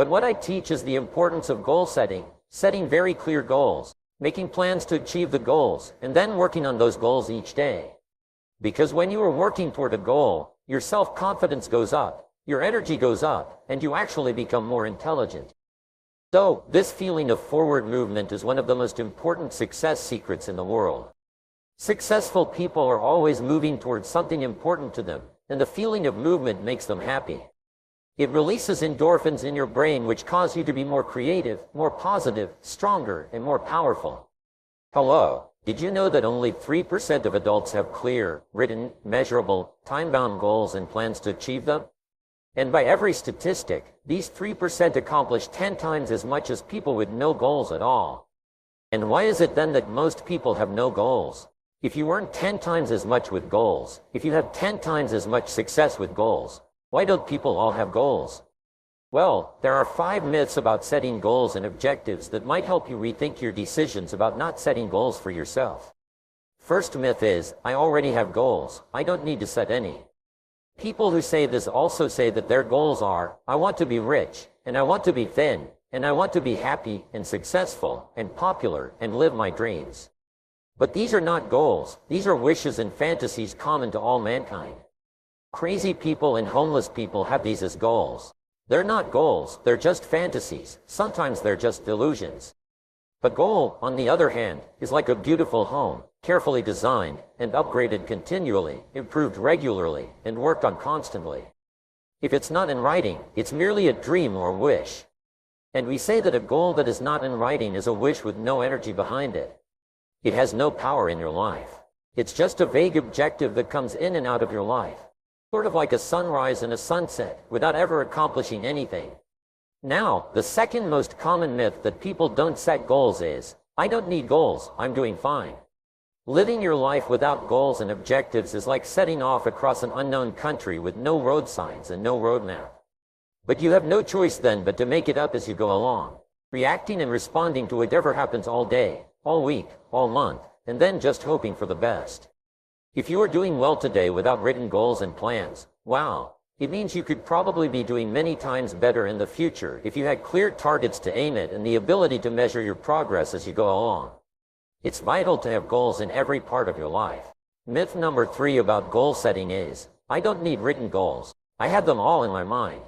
But what I teach is the importance of goal setting, setting very clear goals, making plans to achieve the goals, and then working on those goals each day. Because when you are working toward a goal, your self-confidence goes up, your energy goes up, and you actually become more intelligent. So, this feeling of forward movement is one of the most important success secrets in the world. Successful people are always moving towards something important to them, and the feeling of movement makes them happy. It releases endorphins in your brain which cause you to be more creative, more positive, stronger, and more powerful. Hello, did you know that only 3% of adults have clear, written, measurable, time-bound goals and plans to achieve them? And by every statistic, these 3% accomplish 10 times as much as people with no goals at all. And why is it then that most people have no goals? If you earn 10 times as much with goals, if you have 10 times as much success with goals, why don't people all have goals? Well, there are 5 myths about setting goals and objectives that might help you rethink your decisions about not setting goals for yourself. First myth is, I already have goals, I don't need to set any. People who say this also say that their goals are, I want to be rich, and I want to be thin, and I want to be happy and successful and popular and live my dreams. But these are not goals, these are wishes and fantasies common to all mankind. Crazy people and homeless people have these as goals. They're not goals, they're just fantasies, sometimes they're just delusions. A goal, on the other hand, is like a beautiful home, carefully designed and upgraded continually, improved regularly, and worked on constantly. If it's not in writing, it's merely a dream or wish. And we say that a goal that is not in writing is a wish with no energy behind it. It has no power in your life. It's just a vague objective that comes in and out of your life, sort of like a sunrise and a sunset, without ever accomplishing anything. Now, the second most common myth that people don't set goals is, I don't need goals, I'm doing fine. Living your life without goals and objectives is like setting off across an unknown country with no road signs and no roadmap. But you have no choice then but to make it up as you go along, reacting and responding to whatever happens all day, all week, all month, and then just hoping for the best. If you are doing well today without written goals and plans, wow, it means you could probably be doing many times better in the future if you had clear targets to aim at and the ability to measure your progress as you go along. It's vital to have goals in every part of your life. Myth number 3 about goal setting is, I don't need written goals. I have them all in my mind.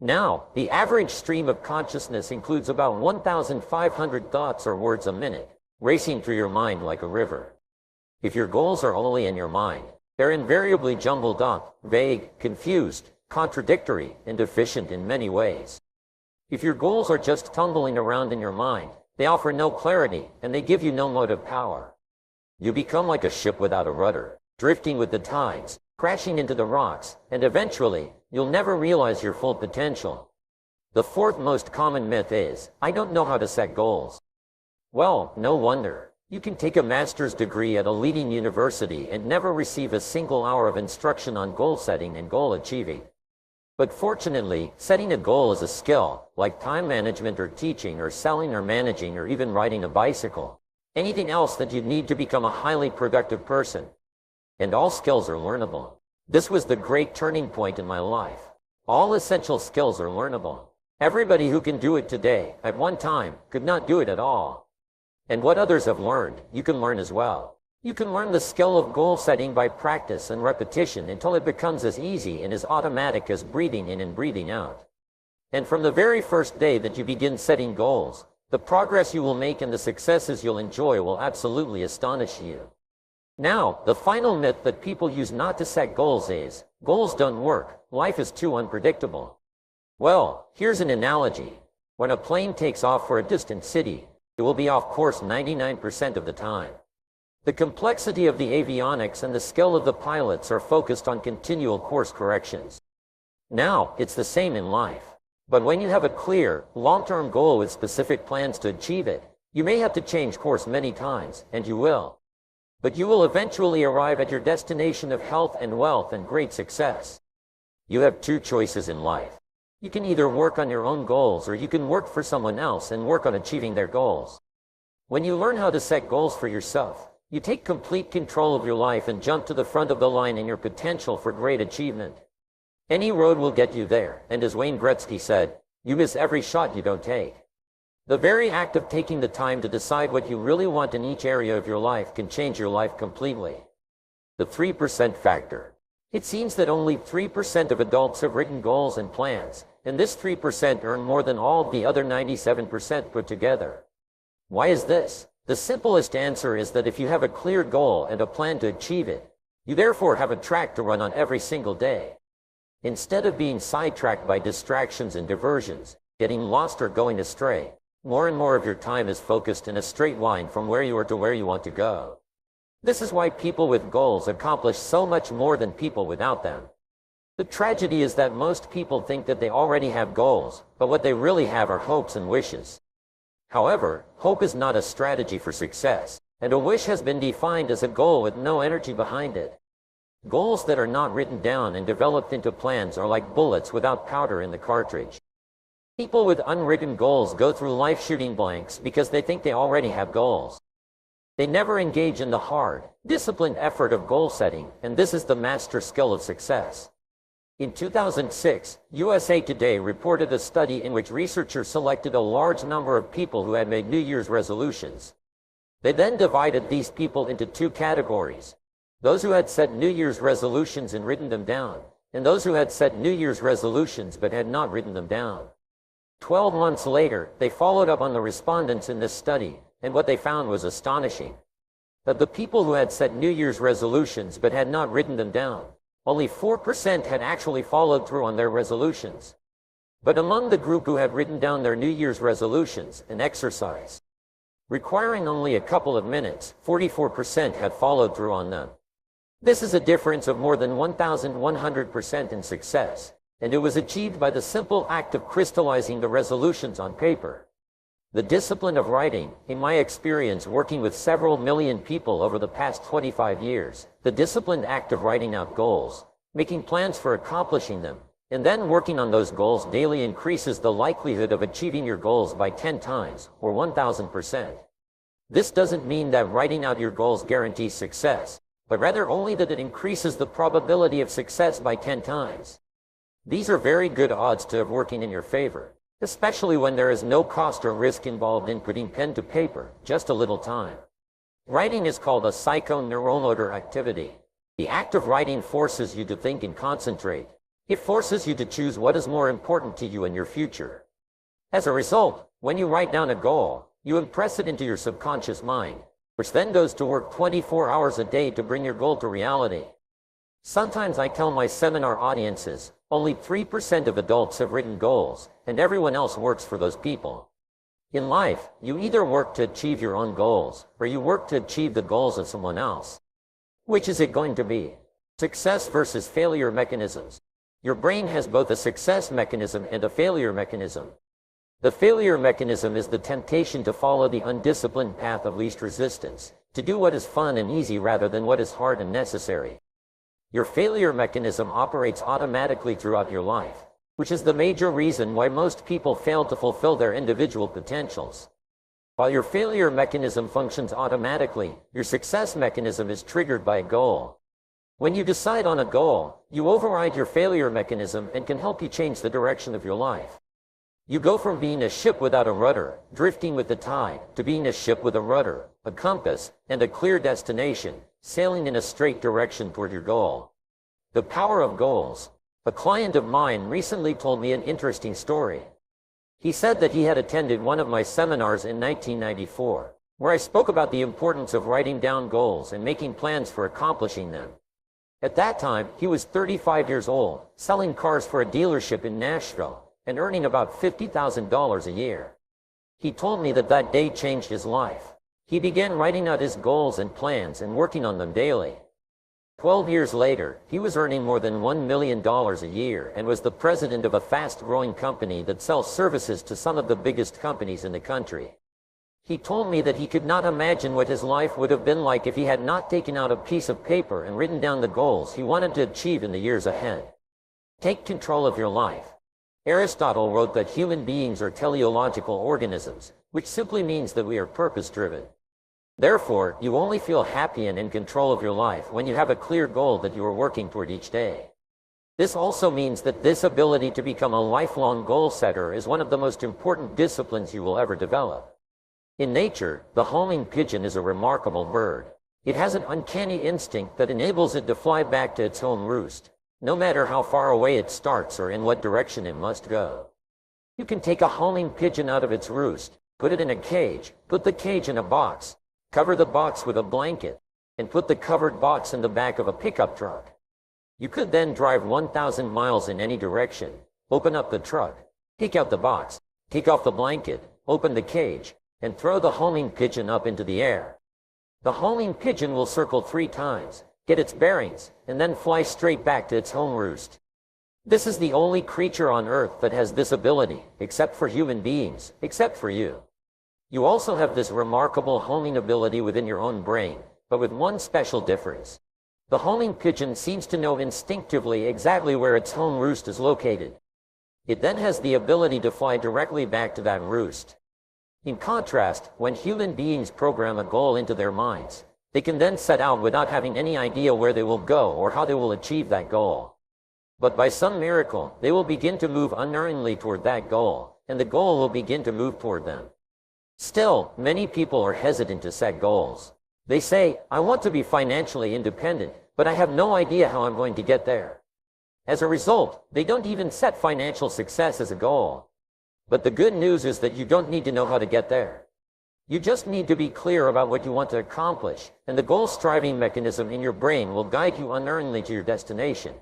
Now, the average stream of consciousness includes about 1,500 thoughts or words a minute, racing through your mind like a river. If your goals are only in your mind, they're invariably jumbled up, vague, confused, contradictory, and deficient in many ways. If your goals are just tumbling around in your mind, they offer no clarity, and they give you no motive power. You become like a ship without a rudder, drifting with the tides, crashing into the rocks, and eventually, you'll never realize your full potential. The fourth most common myth is, I don't know how to set goals. Well, no wonder. You can take a master's degree at a leading university and never receive a single hour of instruction on goal setting and goal achieving. But fortunately, setting a goal is a skill, like time management or teaching or selling or managing or even riding a bicycle. Anything else that you need to become a highly productive person. And all skills are learnable. This was the great turning point in my life. All essential skills are learnable. Everybody who can do it today, at one time, could not do it at all. And what others have learned, you can learn as well. You can learn the skill of goal setting by practice and repetition until it becomes as easy and as automatic as breathing in and breathing out. And from the very first day that you begin setting goals, the progress you will make and the successes you'll enjoy will absolutely astonish you. Now, the final myth that people use not to set goals is, goals don't work, life is too unpredictable. Well, here's an analogy. When a plane takes off for a distant city, it will be off course 99% of the time. The complexity of the avionics and the skill of the pilots are focused on continual course corrections. Now, it's the same in life. But when you have a clear, long-term goal with specific plans to achieve it, you may have to change course many times, and you will. But you will eventually arrive at your destination of health and wealth and great success. You have 2 choices in life. You can either work on your own goals or you can work for someone else and work on achieving their goals. When you learn how to set goals for yourself, you take complete control of your life and jump to the front of the line in your potential for great achievement. Any road will get you there, and as Wayne Gretzky said, You miss every shot you don't take. The very act of taking the time to decide what you really want in each area of your life can change your life completely. The 3% factor. It seems that only 3% of adults have written goals and plans, and this 3% earn more than all the other 97% put together. Why is this? The simplest answer is that if you have a clear goal and a plan to achieve it, you therefore have a track to run on every single day. Instead of being sidetracked by distractions and diversions, getting lost or going astray, more and more of your time is focused in a straight line from where you are to where you want to go. This is why people with goals accomplish so much more than people without them. The tragedy is that most people think that they already have goals, but what they really have are hopes and wishes. However, hope is not a strategy for success, and a wish has been defined as a goal with no energy behind it. Goals that are not written down and developed into plans are like bullets without powder in the cartridge. People with unwritten goals go through life shooting blanks because they think they already have goals. They never engage in the hard, disciplined effort of goal setting, and this is the master skill of success. In 2006, USA Today reported a study in which researchers selected a large number of people who had made New Year's resolutions. They then divided these people into two categories: those who had set New Year's resolutions and written them down, and those who had set New Year's resolutions but had not written them down. 12 months later, they followed up on the respondents in this study, and what they found was astonishing. Of the people who had set New Year's resolutions but had not written them down, only 4% had actually followed through on their resolutions. But among the group who had written down their New Year's resolutions, an exercise requiring only a couple of minutes, 44% had followed through on them. This is a difference of more than 1,100% in success, and it was achieved by the simple act of crystallizing the resolutions on paper. The discipline of writing, in my experience working with several million people over the past 25 years, the disciplined act of writing out goals, making plans for accomplishing them, and then working on those goals daily increases the likelihood of achieving your goals by 10 times, or 1,000%. This doesn't mean that writing out your goals guarantees success, but rather only that it increases the probability of success by 10 times. These are very good odds to have working in your favor, especially when there is no cost or risk involved in putting pen to paper, just a little time. Writing is called a psychoneuromotor activity. The act of writing forces you to think and concentrate. It forces you to choose what is more important to you in your future. As a result, when you write down a goal, you impress it into your subconscious mind, which then goes to work 24 hours a day to bring your goal to reality. Sometimes I tell my seminar audiences, only 3% of adults have written goals, and everyone else works for those people. In life, you either work to achieve your own goals, or you work to achieve the goals of someone else. Which is it going to be? Success versus failure mechanisms. Your brain has both a success mechanism and a failure mechanism. The failure mechanism is the temptation to follow the undisciplined path of least resistance, to do what is fun and easy rather than what is hard and necessary. Your failure mechanism operates automatically throughout your life, which is the major reason why most people fail to fulfill their individual potentials. While your failure mechanism functions automatically, your success mechanism is triggered by a goal. When you decide on a goal, you override your failure mechanism and can help you change the direction of your life. You go from being a ship without a rudder, drifting with the tide, to being a ship with a rudder, a compass, and a clear destination, sailing in a straight direction toward your goal. The power of goals. A client of mine recently told me an interesting story. He said that he had attended one of my seminars in 1994, where I spoke about the importance of writing down goals and making plans for accomplishing them. At that time, he was 35 years old, selling cars for a dealership in Nashville, and earning about $50,000 a year. He told me that that day changed his life. He began writing out his goals and plans and working on them daily. 12 years later, he was earning more than $1 million a year and was the president of a fast-growing company that sells services to some of the biggest companies in the country. He told me that he could not imagine what his life would have been like if he had not taken out a piece of paper and written down the goals he wanted to achieve in the years ahead. Take control of your life. Aristotle wrote that human beings are teleological organisms, which simply means that we are purpose-driven. Therefore, you only feel happy and in control of your life when you have a clear goal that you are working toward each day. This also means that this ability to become a lifelong goal setter is one of the most important disciplines you will ever develop. In nature, the homing pigeon is a remarkable bird. It has an uncanny instinct that enables it to fly back to its home roost, no matter how far away it starts or in what direction it must go. You can take a homing pigeon out of its roost, put it in a cage, put the cage in a box, cover the box with a blanket, and put the covered box in the back of a pickup truck. You could then drive 1,000 miles in any direction, open up the truck, take out the box, take off the blanket, open the cage, and throw the homing pigeon up into the air. The homing pigeon will circle 3 times, get its bearings, and then fly straight back to its home roost. This is the only creature on Earth that has this ability, except for human beings, except for you. You also have this remarkable homing ability within your own brain, but with one special difference. The homing pigeon seems to know instinctively exactly where its home roost is located. It then has the ability to fly directly back to that roost. In contrast, when human beings program a goal into their minds, they can then set out without having any idea where they will go or how they will achieve that goal. But by some miracle, they will begin to move unerringly toward that goal, and the goal will begin to move toward them. Still, many people are hesitant to set goals. They say, I want to be financially independent, but I have no idea how I'm going to get there. As a result, they don't even set financial success as a goal. But the good news is that you don't need to know how to get there. You just need to be clear about what you want to accomplish, and the goal-striving mechanism in your brain will guide you unerringly to your destination.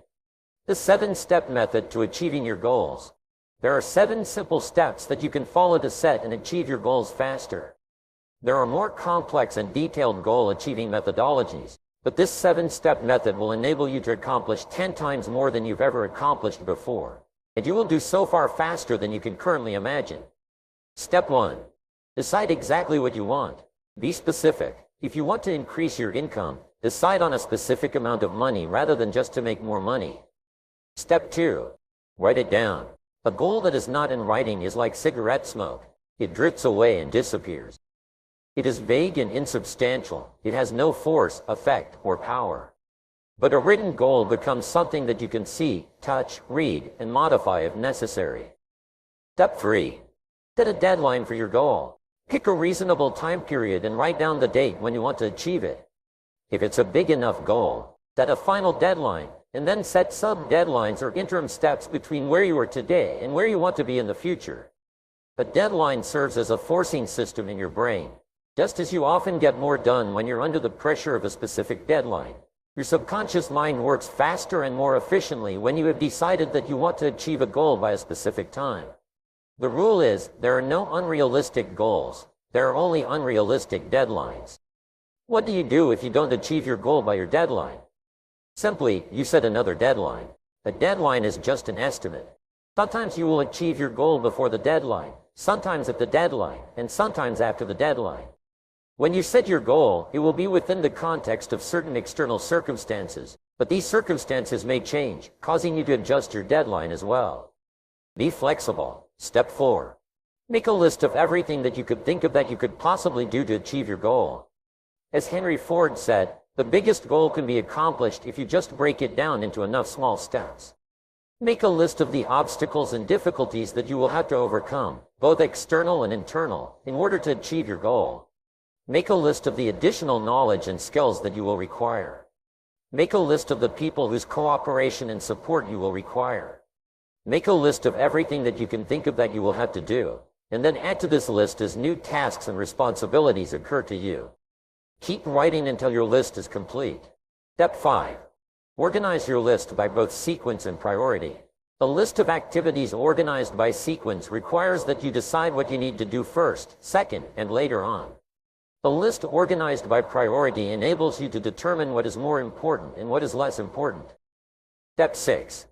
The 7-step method to achieving your goals. There are 7 simple steps that you can follow to set and achieve your goals faster. There are more complex and detailed goal-achieving methodologies, but this 7-step method will enable you to accomplish 10 times more than you've ever accomplished before, and you will do so far faster than you can currently imagine. Step 1. Decide exactly what you want. Be specific. If you want to increase your income, decide on a specific amount of money rather than just to make more money. Step 2. Write it down. A goal that is not in writing is like cigarette smoke. It drifts away and disappears. It is vague and insubstantial. It has no force, effect, or power. But a written goal becomes something that you can see, touch, read, and modify if necessary. Step 3. Set a deadline for your goal. Pick a reasonable time period and write down the date when you want to achieve it. If it's a big enough goal, set a final deadline, and then set sub-deadlines or interim steps between where you are today and where you want to be in the future. A deadline serves as a forcing system in your brain. Just as you often get more done when you're under the pressure of a specific deadline, your subconscious mind works faster and more efficiently when you have decided that you want to achieve a goal by a specific time. The rule is, there are no unrealistic goals. There are only unrealistic deadlines. What do you do if you don't achieve your goal by your deadline? Simply, you set another deadline. A deadline is just an estimate. Sometimes you will achieve your goal before the deadline, sometimes at the deadline, and sometimes after the deadline. When you set your goal, it will be within the context of certain external circumstances, but these circumstances may change, causing you to adjust your deadline as well. Be flexible. Step 4. Make a list of everything that you could think of that you could possibly do to achieve your goal. As Henry Ford said, the biggest goal can be accomplished if you just break it down into enough small steps. Make a list of the obstacles and difficulties that you will have to overcome, both external and internal, in order to achieve your goal. Make a list of the additional knowledge and skills that you will require. Make a list of the people whose cooperation and support you will require. Make a list of everything that you can think of that you will have to do, and then add to this list as new tasks and responsibilities occur to you. Keep writing until your list is complete. Step 5. Organize your list by both sequence and priority. A list of activities organized by sequence requires that you decide what you need to do first, second, and later on. A list organized by priority enables you to determine what is more important and what is less important. Step 6.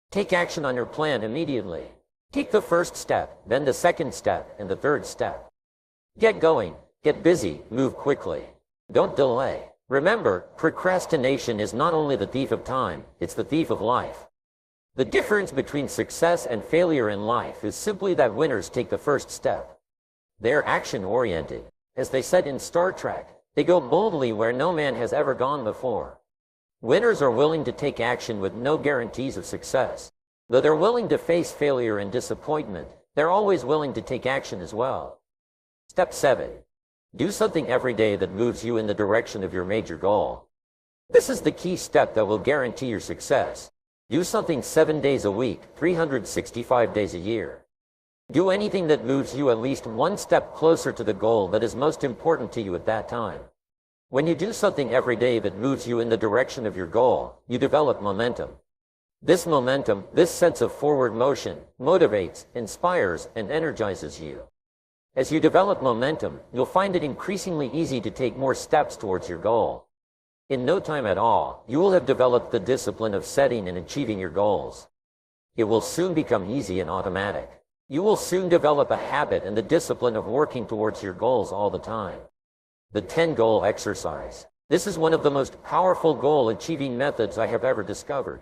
Take action on your plan immediately. Take the first step, then the second step, and the third step. Get going, get busy, move quickly. Don't delay. Remember, procrastination is not only the thief of time, it's the thief of life. The difference between success and failure in life is simply that winners take the first step. They're action-oriented. As they said in Star Trek, they go boldly where no man has ever gone before. Winners are willing to take action with no guarantees of success. Though they're willing to face failure and disappointment, they're always willing to take action as well. Step 7. Do something every day that moves you in the direction of your major goal. This is the key step that will guarantee your success. Do something 7 days a week, 365 days a year. Do anything that moves you at least one step closer to the goal that is most important to you at that time. When you do something every day that moves you in the direction of your goal, you develop momentum. This momentum, this sense of forward motion, motivates, inspires, and energizes you. As you develop momentum, you'll find it increasingly easy to take more steps towards your goal. In no time at all, you will have developed the discipline of setting and achieving your goals. It will soon become easy and automatic. You will soon develop a habit and the discipline of working towards your goals all the time. The 10-goal exercise. This is one of the most powerful goal-achieving methods I have ever discovered.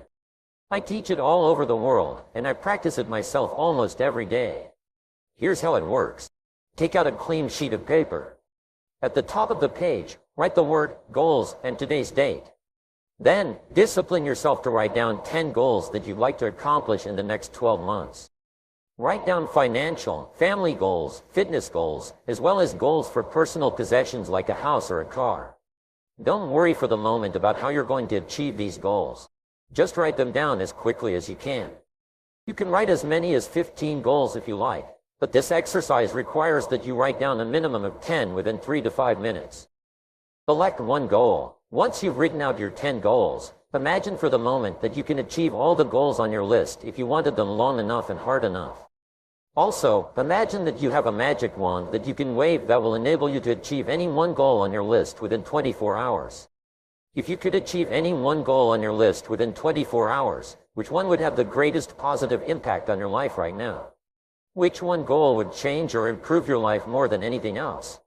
I teach it all over the world, and I practice it myself almost every day. Here's how it works. Take out a clean sheet of paper. At the top of the page, write the word goals and today's date. Then, discipline yourself to write down 10 goals that you'd like to accomplish in the next 12 months. Write down financial, family goals, fitness goals, as well as goals for personal possessions like a house or a car. Don't worry for the moment about how you're going to achieve these goals. Just write them down as quickly as you can. You can write as many as 15 goals if you like, but this exercise requires that you write down a minimum of 10 within 3 to 5 minutes. Select one goal. Once you've written out your 10 goals, imagine for the moment that you can achieve all the goals on your list if you wanted them long enough and hard enough. Also, imagine that you have a magic wand that you can wave that will enable you to achieve any one goal on your list within 24 hours. If you could achieve any one goal on your list within 24 hours, which one would have the greatest positive impact on your life right now? Which one goal would change or improve your life more than anything else?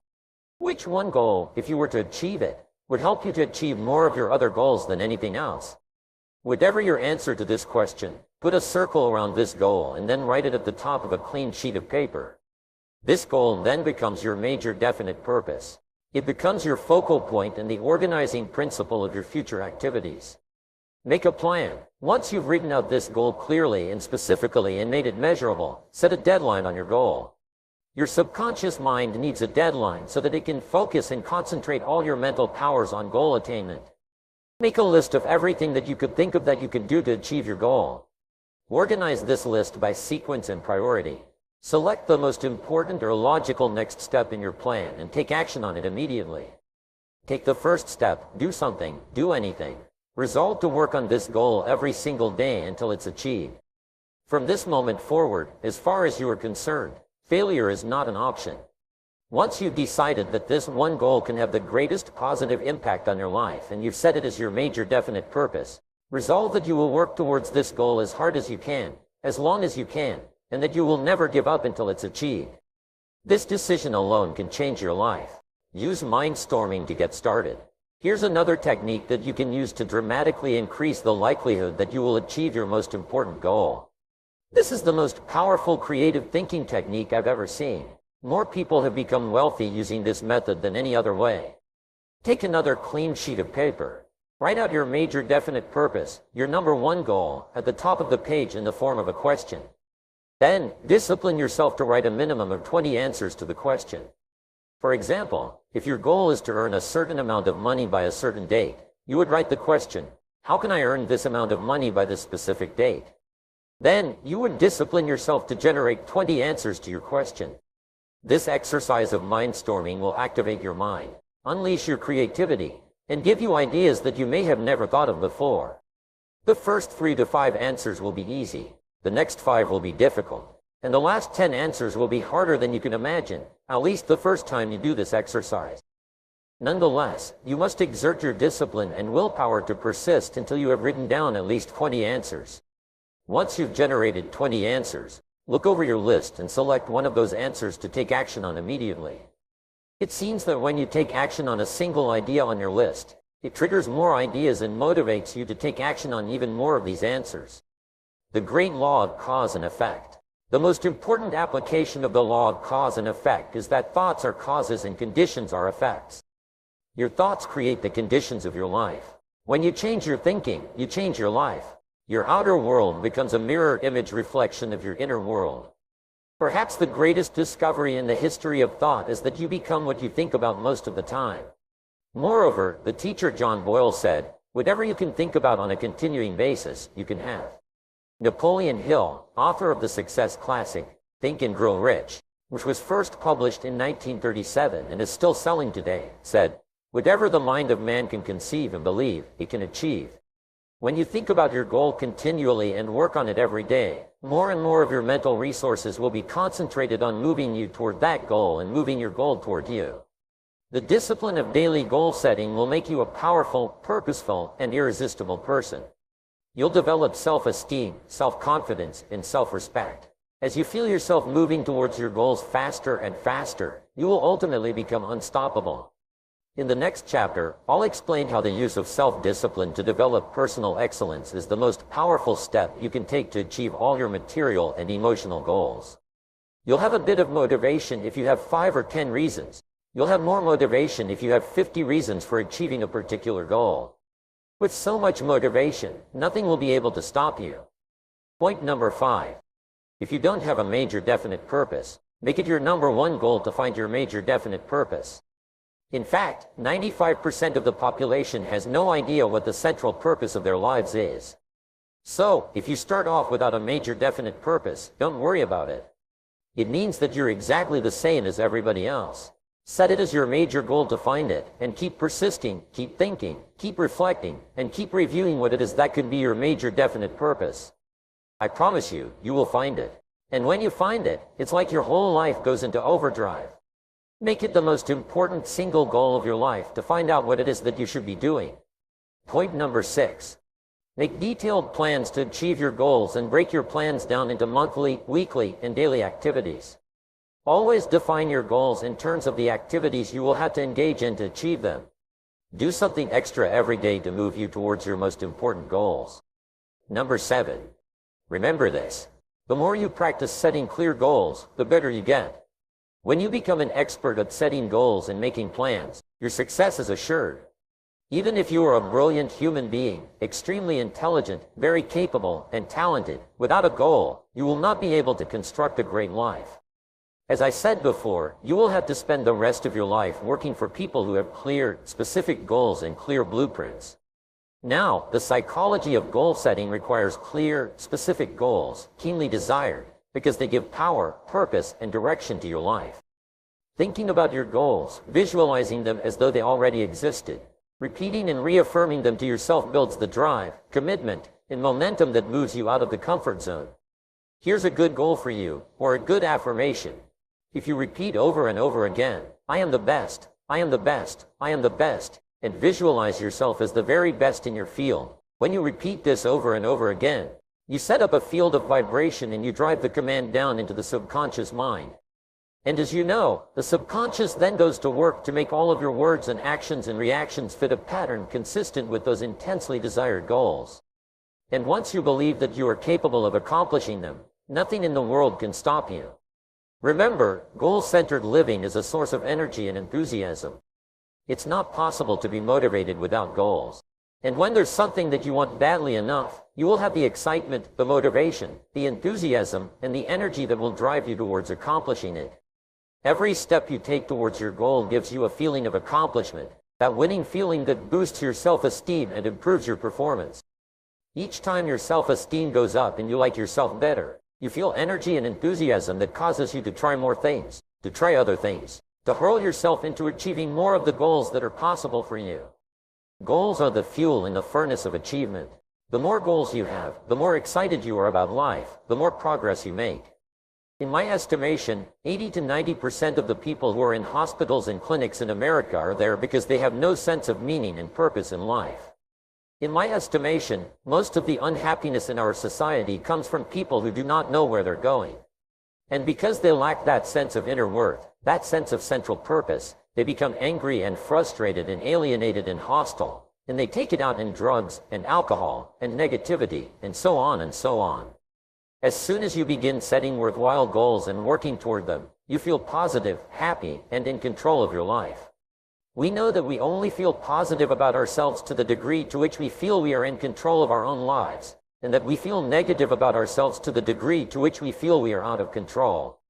Which one goal, if you were to achieve it, would help you to achieve more of your other goals than anything else? Whatever your answer to this question, put a circle around this goal and then write it at the top of a clean sheet of paper. This goal then becomes your major definite purpose. It becomes your focal point and the organizing principle of your future activities. Make a plan. Once you've written out this goal clearly and specifically and made it measurable, set a deadline on your goal. Your subconscious mind needs a deadline so that it can focus and concentrate all your mental powers on goal attainment. Make a list of everything that you could think of that you can do to achieve your goal. Organize this list by sequence and priority. Select the most important or logical next step in your plan and take action on it immediately. Take the first step, do something, do anything. Resolve to work on this goal every single day until it's achieved. From this moment forward, as far as you are concerned, failure is not an option. Once you've decided that this one goal can have the greatest positive impact on your life and you've set it as your major definite purpose, resolve that you will work towards this goal as hard as you can, as long as you can, and that you will never give up until it's achieved. This decision alone can change your life. Use mindstorming to get started. Here's another technique that you can use to dramatically increase the likelihood that you will achieve your most important goal. This is the most powerful creative thinking technique I've ever seen. More people have become wealthy using this method than any other way. Take another clean sheet of paper. Write out your major definite purpose, your number one goal, at the top of the page in the form of a question. Then, discipline yourself to write a minimum of 20 answers to the question. For example, if your goal is to earn a certain amount of money by a certain date, you would write the question, how can I earn this amount of money by this specific date? Then, you would discipline yourself to generate 20 answers to your question. This exercise of mindstorming will activate your mind, unleash your creativity, and give you ideas that you may have never thought of before. The first 3 to 5 answers will be easy, the next 5 will be difficult, and the last 10 answers will be harder than you can imagine, at least the first time you do this exercise. Nonetheless, you must exert your discipline and willpower to persist until you have written down at least 20 answers. Once you've generated 20 answers, look over your list and select one of those answers to take action on immediately. It seems that when you take action on a single idea on your list, it triggers more ideas and motivates you to take action on even more of these answers. The great law of cause and effect. The most important application of the law of cause and effect is that thoughts are causes and conditions are effects. Your thoughts create the conditions of your life. When you change your thinking, you change your life. Your outer world becomes a mirror image reflection of your inner world. Perhaps the greatest discovery in the history of thought is that you become what you think about most of the time. Moreover, the teacher John Boyle said, whatever you can think about on a continuing basis, you can have. Napoleon Hill, author of the success classic, Think and Grow Rich, which was first published in 1937 and is still selling today, said, whatever the mind of man can conceive and believe, it can achieve. When you think about your goal continually and work on it every day, more and more of your mental resources will be concentrated on moving you toward that goal and moving your goal toward you. The discipline of daily goal setting will make you a powerful, purposeful, and irresistible person. You'll develop self-esteem, self-confidence, and self-respect. As you feel yourself moving towards your goals faster and faster, you will ultimately become unstoppable. In the next chapter, I'll explain how the use of self-discipline to develop personal excellence is the most powerful step you can take to achieve all your material and emotional goals. You'll have a bit of motivation if you have 5 or 10 reasons. You'll have more motivation if you have 50 reasons for achieving a particular goal. With so much motivation, nothing will be able to stop you. Point number 5. If you don't have a major definite purpose, make it your number 1 goal to find your major definite purpose. In fact, 95% of the population has no idea what the central purpose of their lives is. So, if you start off without a major definite purpose, don't worry about it. It means that you're exactly the same as everybody else. Set it as your major goal to find it, and keep persisting, keep thinking, keep reflecting, and keep reviewing what it is that could be your major definite purpose. I promise you, you will find it. And when you find it, it's like your whole life goes into overdrive. Make it the most important single goal of your life to find out what it is that you should be doing. Point number 6. Make detailed plans to achieve your goals and break your plans down into monthly, weekly, and daily activities. Always define your goals in terms of the activities you will have to engage in to achieve them. Do something extra every day to move you towards your most important goals. Number 7. Remember this. The more you practice setting clear goals, the better you get. When you become an expert at setting goals and making plans, your success is assured. Even if you are a brilliant human being, extremely intelligent, very capable, and talented, without a goal, you will not be able to construct a great life. As I said before, you will have to spend the rest of your life working for people who have clear, specific goals and clear blueprints. Now, the psychology of goal setting requires clear, specific goals, keenly desired, because they give power, purpose, and direction to your life. Thinking about your goals, visualizing them as though they already existed, repeating and reaffirming them to yourself builds the drive, commitment, and momentum that moves you out of the comfort zone. Here's a good goal for you, or a good affirmation. If you repeat over and over again, I am the best, I am the best, I am the best, and visualize yourself as the very best in your field, when you repeat this over and over again, you set up a field of vibration and you drive the command down into the subconscious mind. And as you know, the subconscious then goes to work to make all of your words and actions and reactions fit a pattern consistent with those intensely desired goals. And once you believe that you are capable of accomplishing them, nothing in the world can stop you. Remember, goal-centered living is a source of energy and enthusiasm. It's not possible to be motivated without goals. And when there's something that you want badly enough, you will have the excitement, the motivation, the enthusiasm, and the energy that will drive you towards accomplishing it. Every step you take towards your goal gives you a feeling of accomplishment, that winning feeling that boosts your self-esteem and improves your performance. Each time your self-esteem goes up and you like yourself better, you feel energy and enthusiasm that causes you to try more things, to try other things, to hurl yourself into achieving more of the goals that are possible for you. Goals are the fuel in the furnace of achievement. The more goals you have, the more excited you are about life, the more progress you make. In my estimation, 80 to 90% of the people who are in hospitals and clinics in America are there because they have no sense of meaning and purpose in life. In my estimation, most of the unhappiness in our society comes from people who do not know where they're going. And because they lack that sense of inner worth, that sense of central purpose, they become angry and frustrated and alienated and hostile, and they take it out in drugs and alcohol and negativity and so on and so on. As soon as you begin setting worthwhile goals and working toward them, you feel positive, happy, and in control of your life. We know that we only feel positive about ourselves to the degree to which we feel we are in control of our own lives, and that we feel negative about ourselves to the degree to which we feel we are out of control.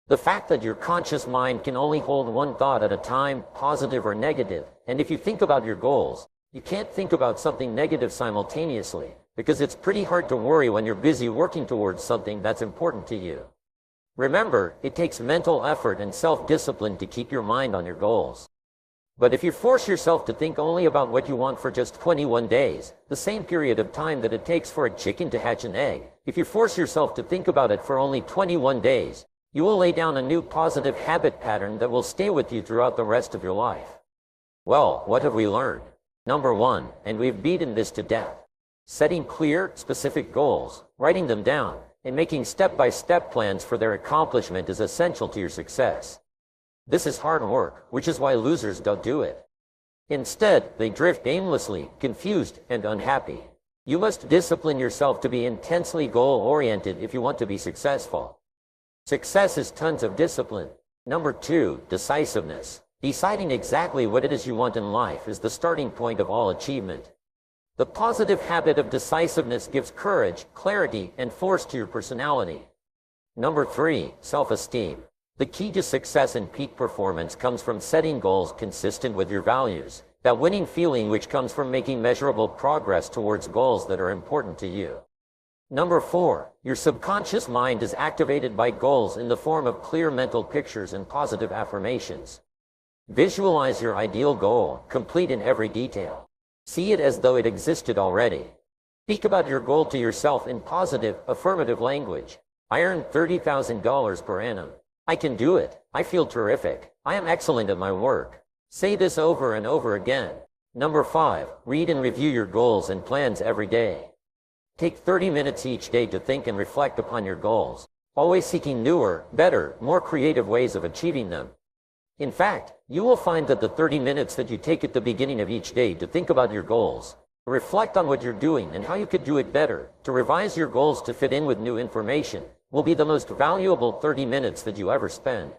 The fact that your conscious mind can only hold one thought at a time, positive or negative, and if you think about your goals, you can't think about something negative simultaneously, because it's pretty hard to worry when you're busy working towards something that's important to you. Remember, it takes mental effort and self-discipline to keep your mind on your goals. But if you force yourself to think only about what you want for just 21 days, the same period of time that it takes for a chicken to hatch an egg, if you force yourself to think about it for only 21 days, you will lay down a new positive habit pattern that will stay with you throughout the rest of your life. Well, what have we learned? Number 1, and we've beaten this to death. Setting clear, specific goals, writing them down, and making step-by-step plans for their accomplishment is essential to your success. This is hard work, which is why losers don't do it. Instead, they drift aimlessly, confused, and unhappy. You must discipline yourself to be intensely goal-oriented if you want to be successful. Success is tons of discipline. Number 2, decisiveness. Deciding exactly what it is you want in life is the starting point of all achievement. The positive habit of decisiveness gives courage, clarity, and force to your personality. Number 3, self-esteem. The key to success and peak performance comes from setting goals consistent with your values, that winning feeling which comes from making measurable progress towards goals that are important to you. Number 4, your subconscious mind is activated by goals in the form of clear mental pictures and positive affirmations. Visualize your ideal goal, complete in every detail. See it as though it existed already. Speak about your goal to yourself in positive, affirmative language. I earn $30,000 per annum. I can do it. I feel terrific. I am excellent at my work. Say this over and over again. Number 5, read and review your goals and plans every day. Take 30 minutes each day to think and reflect upon your goals, always seeking newer, better, more creative ways of achieving them. In fact, you will find that the 30 minutes that you take at the beginning of each day to think about your goals, to reflect on what you're doing and how you could do it better, to revise your goals to fit in with new information, will be the most valuable 30 minutes that you ever spend.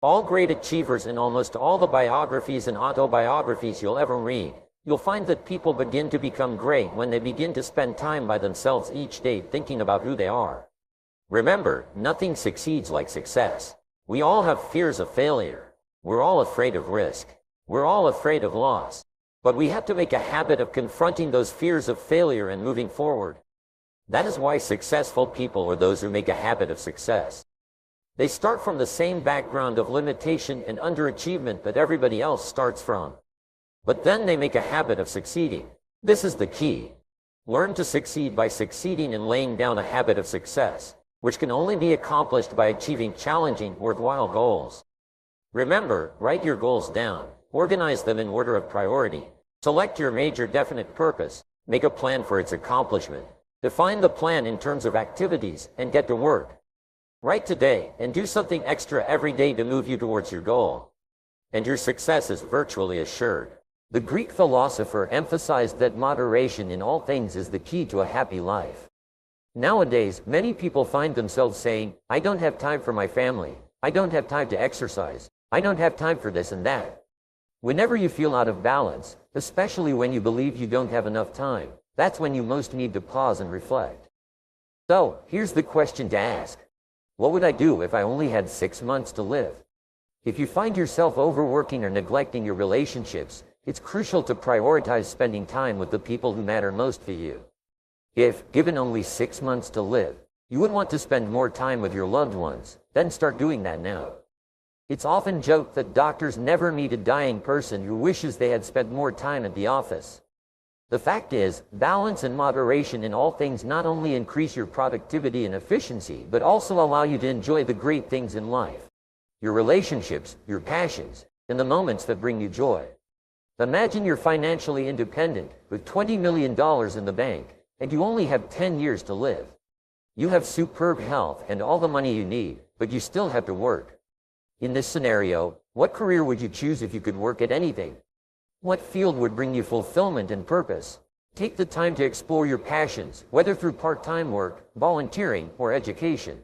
All great achievers in almost all the biographies and autobiographies you'll ever read, you'll find that people begin to become great when they begin to spend time by themselves each day thinking about who they are. Remember, nothing succeeds like success. We all have fears of failure. We're all afraid of risk. We're all afraid of loss. But we have to make a habit of confronting those fears of failure and moving forward. That is why successful people are those who make a habit of success. They start from the same background of limitation and underachievement that everybody else starts from. But then they make a habit of succeeding. This is the key. Learn to succeed by succeeding and laying down a habit of success, which can only be accomplished by achieving challenging, worthwhile goals. Remember, write your goals down, organize them in order of priority, select your major definite purpose, make a plan for its accomplishment, define the plan in terms of activities, and get to work. Write today and do something extra every day to move you towards your goal. And your success is virtually assured. The Greek philosopher emphasized that moderation in all things is the key to a happy life. Nowadays, many people find themselves saying, I don't have time for my family. I don't have time to exercise. I don't have time for this and that. Whenever you feel out of balance, especially when you believe you don't have enough time, that's when you most need to pause and reflect. So, here's the question to ask. What would I do if I only had 6 months to live? If you find yourself overworking or neglecting your relationships, it's crucial to prioritize spending time with the people who matter most for you. If, given only 6 months to live, you would want to spend more time with your loved ones, then start doing that now. It's often joked that doctors never meet a dying person who wishes they had spent more time at the office. The fact is, balance and moderation in all things not only increase your productivity and efficiency, but also allow you to enjoy the great things in life. Your relationships, your passions, and the moments that bring you joy. Imagine you're financially independent, with $20 million in the bank, and you only have 10 years to live. You have superb health and all the money you need, but you still have to work. In this scenario, what career would you choose if you could work at anything? What field would bring you fulfillment and purpose? Take the time to explore your passions, whether through part-time work, volunteering, or education.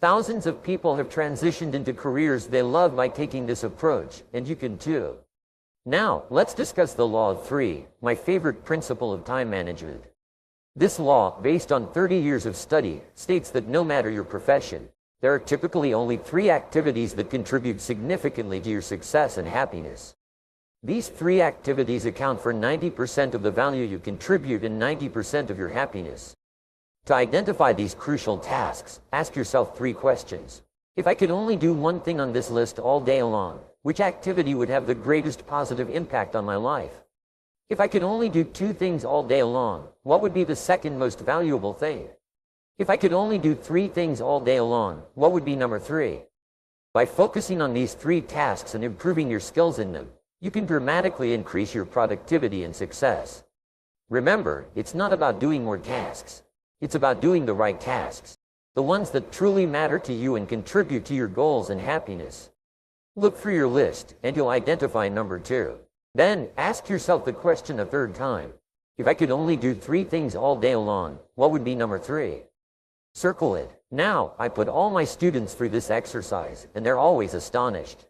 Thousands of people have transitioned into careers they love by taking this approach, and you can too. Now, let's discuss the law of three, my favorite principle of time management. This law, based on 30 years of study, states that no matter your profession, there are typically only three activities that contribute significantly to your success and happiness. These three activities account for 90% of the value you contribute and 90% of your happiness. To identify these crucial tasks, ask yourself three questions. If I could only do one thing on this list all day long, which activity would have the greatest positive impact on my life? If I could only do two things all day long, what would be the second most valuable thing? If I could only do three things all day long, what would be number three? By focusing on these three tasks and improving your skills in them, you can dramatically increase your productivity and success. Remember, it's not about doing more tasks. It's about doing the right tasks, the ones that truly matter to you and contribute to your goals and happiness. Look through your list, and you'll identify number two. Then, ask yourself the question a third time. If I could only do three things all day long, what would be number three? Circle it. Now, I put all my students through this exercise, and they're always astonished.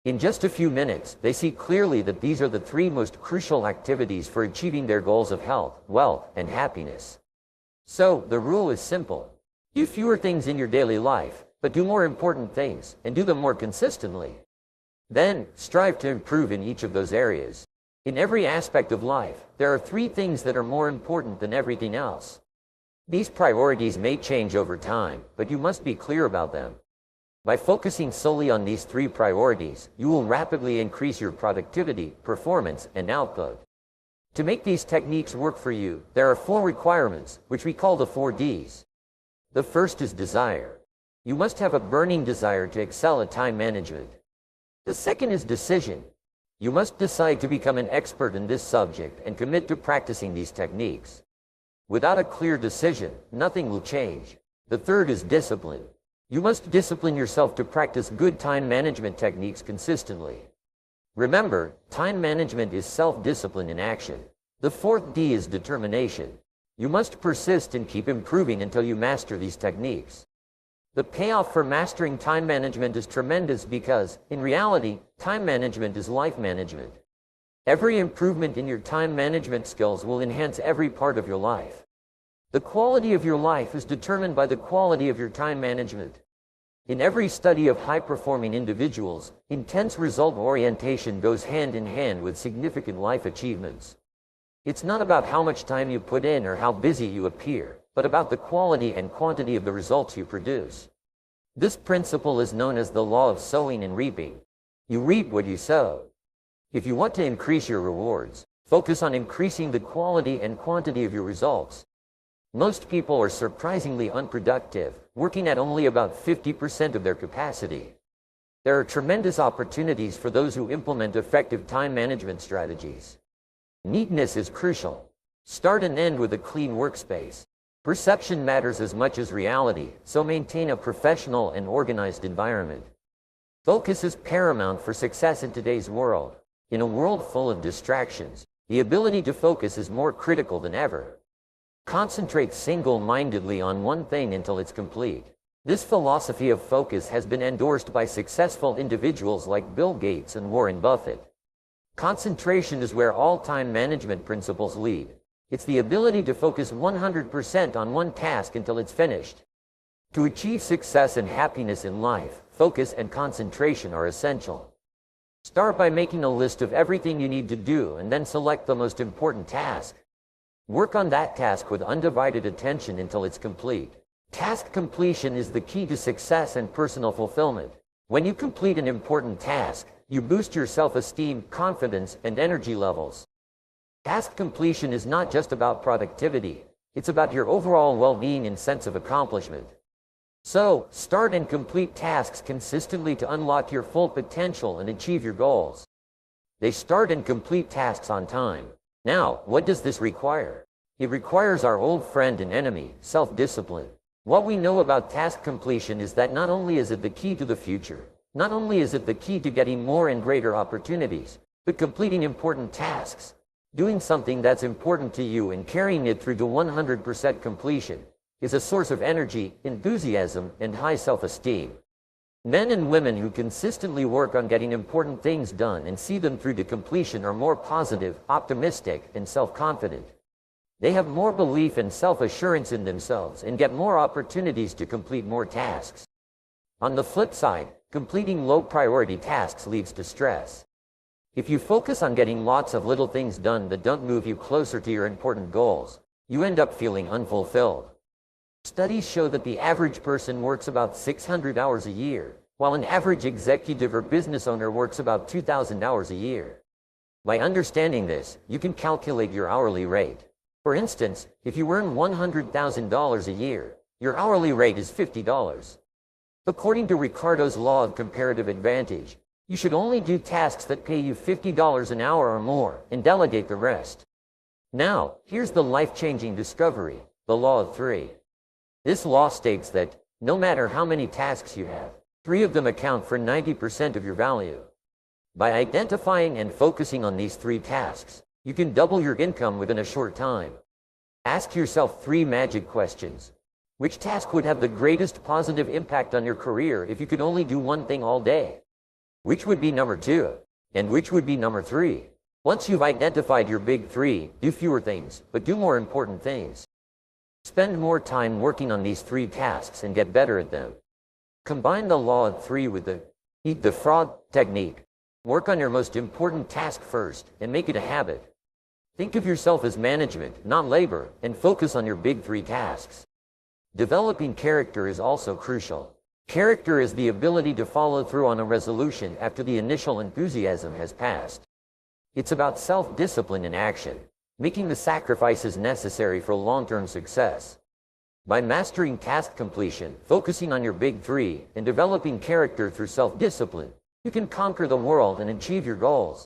In just a few minutes, they see clearly that these are the three most crucial activities for achieving their goals of health, wealth, and happiness. So, the rule is simple. Do fewer things in your daily life, but do more important things, and do them more consistently. Then, strive to improve in each of those areas. In every aspect of life, there are three things that are more important than everything else. These priorities may change over time, but you must be clear about them. By focusing solely on these three priorities, you will rapidly increase your productivity, performance, and output. To make these techniques work for you, there are 4 requirements, which we call the 4 Ds. The first is desire. You must have a burning desire to excel at time management. The second is decision. You must decide to become an expert in this subject and commit to practicing these techniques. Without a clear decision, nothing will change. The third is discipline. You must discipline yourself to practice good time management techniques consistently. Remember, time management is self-discipline in action. The 4th D is determination. You must persist and keep improving until you master these techniques. The payoff for mastering time management is tremendous because, in reality, time management is life management. Every improvement in your time management skills will enhance every part of your life. The quality of your life is determined by the quality of your time management. In every study of high-performing individuals, intense result orientation goes hand in hand with significant life achievements. It's not about how much time you put in or how busy you appear, but about the quality and quantity of the results you produce. This principle is known as the law of sowing and reaping. You reap what you sow. If you want to increase your rewards, focus on increasing the quality and quantity of your results. Most people are surprisingly unproductive, working at only about 50% of their capacity. There are tremendous opportunities for those who implement effective time management strategies. Neatness is crucial. Start and end with a clean workspace. Perception matters as much as reality, so maintain a professional and organized environment. Focus is paramount for success in today's world. In a world full of distractions, the ability to focus is more critical than ever. Concentrate single-mindedly on one thing until it's complete. This philosophy of focus has been endorsed by successful individuals like Bill Gates and Warren Buffett. Concentration is where all time management principles lead. It's the ability to focus 100% on one task until it's finished. To achieve success and happiness in life, focus and concentration are essential. Start by making a list of everything you need to do and then select the most important task. Work on that task with undivided attention until it's complete. Task completion is the key to success and personal fulfillment. When you complete an important task, you boost your self-esteem, confidence, and energy levels. Task completion is not just about productivity, it's about your overall well-being and sense of accomplishment. So, start and complete tasks consistently to unlock your full potential and achieve your goals. They start and complete tasks on time. Now, what does this require? It requires our old friend and enemy, self-discipline. What we know about task completion is that not only is it the key to the future, not only is it the key to getting more and greater opportunities, but completing important tasks. Doing something that's important to you and carrying it through to 100% completion is a source of energy, enthusiasm, and high self-esteem. Men and women who consistently work on getting important things done and see them through to completion are more positive, optimistic, and self-confident. They have more belief and self-assurance in themselves and get more opportunities to complete more tasks. On the flip side, completing low-priority tasks leads to stress. If you focus on getting lots of little things done that don't move you closer to your important goals, you end up feeling unfulfilled. Studies show that the average person works about 600 hours a year, while an average executive or business owner works about 2,000 hours a year. By understanding this, you can calculate your hourly rate. For instance, if you earn $100,000 a year, your hourly rate is $50. According to Ricardo's law of comparative advantage, you should only do tasks that pay you $50 an hour or more, and delegate the rest. Now, here's the life-changing discovery, the law of 3. This law states that, no matter how many tasks you have, 3 of them account for 90% of your value. By identifying and focusing on these 3 tasks, you can double your income within a short time. Ask yourself 3 magic questions. Which task would have the greatest positive impact on your career if you could only do one thing all day? Which would be number 2? And which would be number 3? Once you've identified your big 3, do fewer things, but do more important things. Spend more time working on these 3 tasks and get better at them. Combine the law of 3 with the eat the frog technique. Work on your most important task first and make it a habit. Think of yourself as management, not labor, and focus on your big 3 tasks. Developing character is also crucial. Character is the ability to follow through on a resolution after the initial enthusiasm has passed. It's about self-discipline in action, making the sacrifices necessary for long-term success. By mastering task completion, focusing on your big 3, and developing character through self-discipline, you can conquer the world and achieve your goals.